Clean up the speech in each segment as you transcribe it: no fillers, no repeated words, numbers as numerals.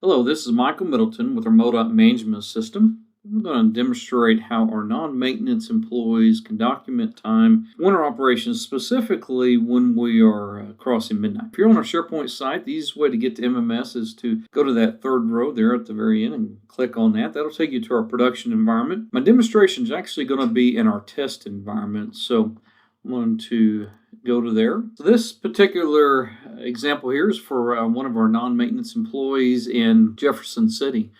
Hello, this is Michael Middleton with our MoDOT Management System. I'm going to demonstrate how our non-maintenance employees can document time winter operations, specifically when we are crossing midnight. If you're on our SharePoint site, the easiest way to get to MMS is to go to that third row there at the very end and click on that. That'll take you to our production environment. My demonstration is actually going to be in our test environment, so I'm going to go to there. So this particular example here is for one of our non-maintenance employees in Jefferson City.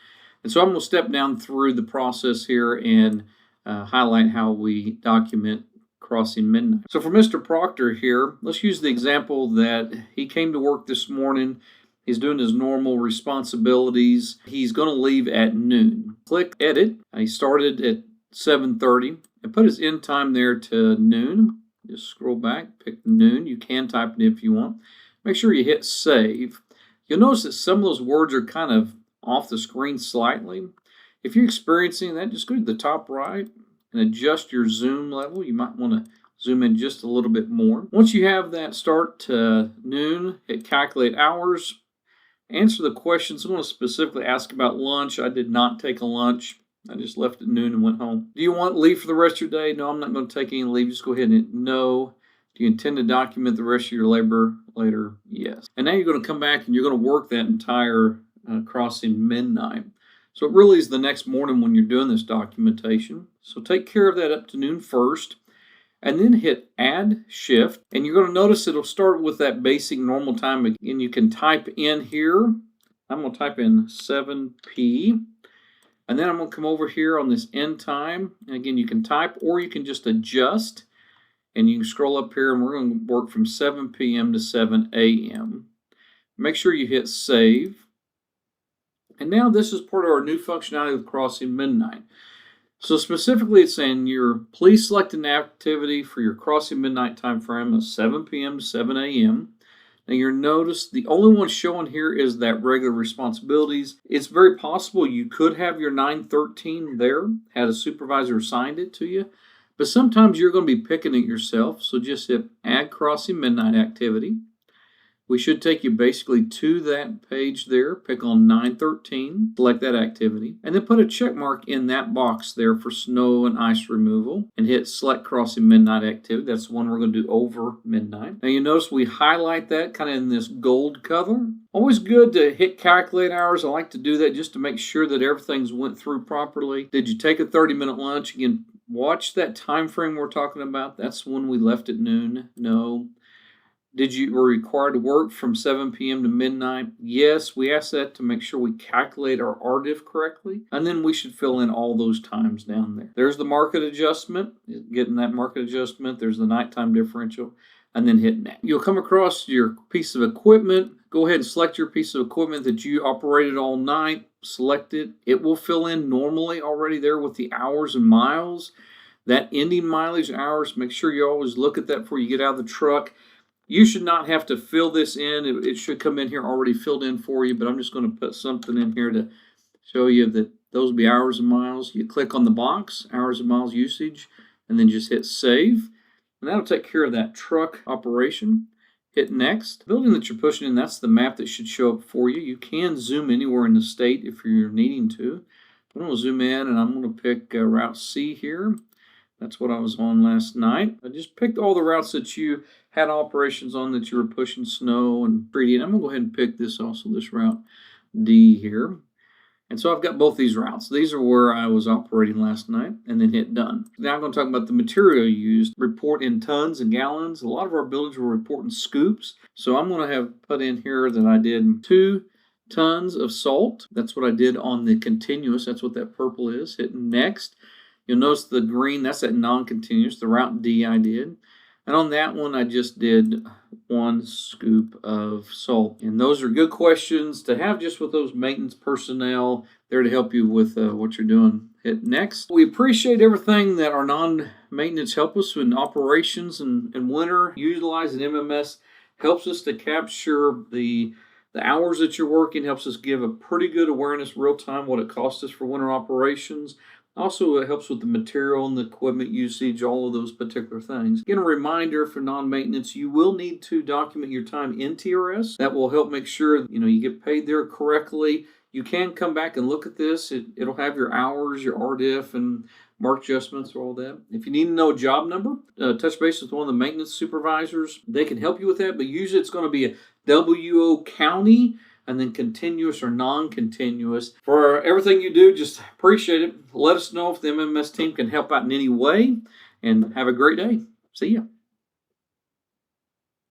And so I'm going to step down through the process here and highlight how we document crossing midnight. So for Mr. Proctor here, let's use the example that he came to work this morning. He's doing his normal responsibilities. He's going to leave at noon. Click Edit. He started at 7:30 and put his end time there to noon. Just scroll back, pick noon. You can type it if you want. Make sure you hit save. You'll notice that some of those words are kind of off the screen slightly. If you're experiencing that, just go to the top right and adjust your zoom level. You might want to zoom in just a little bit more. Once you have that start to noon, hit calculate hours. Answer the questions. I'm going to specifically ask about lunch. I did not take a lunch. I just left at noon and went home. Do you want leave for the rest of your day? No, I'm not going to take any leave. Just go ahead and hit no. Do you intend to document the rest of your labor later? Yes. And now you're going to come back and you're going to work that entire crossing midnight. So it really is the next morning when you're doing this documentation. So take care of that up to noon first. And then hit add shift. And you're going to notice it'll start with that basic normal time. And you can type in here. I'm going to type in 7p. And then I'm going to come over here on this end time. And again, you can type or you can just adjust. And you can scroll up here and we're going to work from 7 p.m. to 7 a.m. Make sure you hit save. And now this is part of our new functionality with crossing midnight. So specifically it's saying please select an activity for your crossing midnight time frame of 7 p.m. to 7 a.m. Now you'll notice the only one showing here is that regular responsibilities. It's very possible you could have your 913 there, had a supervisor assigned it to you, but sometimes you're going to be picking it yourself. So just hit add crossing midnight activity. We should take you basically to that page there. Pick on 913, select that activity, and then put a check mark in that box there for snow and ice removal and hit select crossing midnight activity. That's the one we're going to do over midnight. Now you notice we highlight that kind of in this gold color. Always good to hit calculate hours. I like to do that just to make sure that everything's went through properly. Did you take a 30-minute lunch? Again, watch that time frame we're talking about. That's when we left at noon. No. Were required to work from 7 p.m. to midnight? Yes, we ask that to make sure we calculate our RDIF correctly, and then we should fill in all those times down there. There's the market adjustment, getting that market adjustment. There's the nighttime differential, and then hit next. You'll come across your piece of equipment. Go ahead and select your piece of equipment that you operated all night. Select it. It will fill in normally already there with the hours and miles. That ending mileage hours, make sure you always look at that before you get out of the truck. You should not have to fill this in. It should come in here already filled in for you, but I'm just going to put something in here to show you that those will be hours and miles. You click on the box, hours and miles usage, and then just hit save. And that'll take care of that truck operation. Hit next. The building that you're pushing in, that's the map that should show up for you. You can zoom anywhere in the state if you're needing to. I'm going to zoom in and I'm going to pick Route C here. That's what I was on last night. I just picked all the routes that you had operations on that you were pushing snow and treating. I'm going to go ahead and pick this Route D here. And so I've got both these routes. These are where I was operating last night, and then hit done. Now I'm going to talk about the material used. Report in tons and gallons. A lot of our buildings were reporting scoops. So I'm going to have put in here that I did 2 tons of salt. That's what I did on the continuous. That's what that purple is. Hit next. You'll notice the green, that's that non-continuous, the Route D I did. And on that one, I just did 1 scoop of salt. And those are good questions to have just with those maintenance personnel there to help you with what you're doing. Hit next. We appreciate everything that our non-maintenance help us in operations and winter. Utilizing MMS helps us to capture the hours that you're working, helps us give a pretty good awareness real time what it costs us for winter operations. Also, it helps with the material and the equipment usage, all of those particular things. Again, a reminder for non-maintenance, you will need to document your time in TRS. That will help make sure you get paid there correctly. You can come back and look at this. It'll have your hours, your RDIF, and mark adjustments, all that. If you need to know a job number, touch base with one of the maintenance supervisors. They can help you with that, but usually it's going to be a WO county and then continuous or non-continuous. For everything you do, just appreciate it. Let us know if the MMS team can help out in any way, and have a great day. See ya.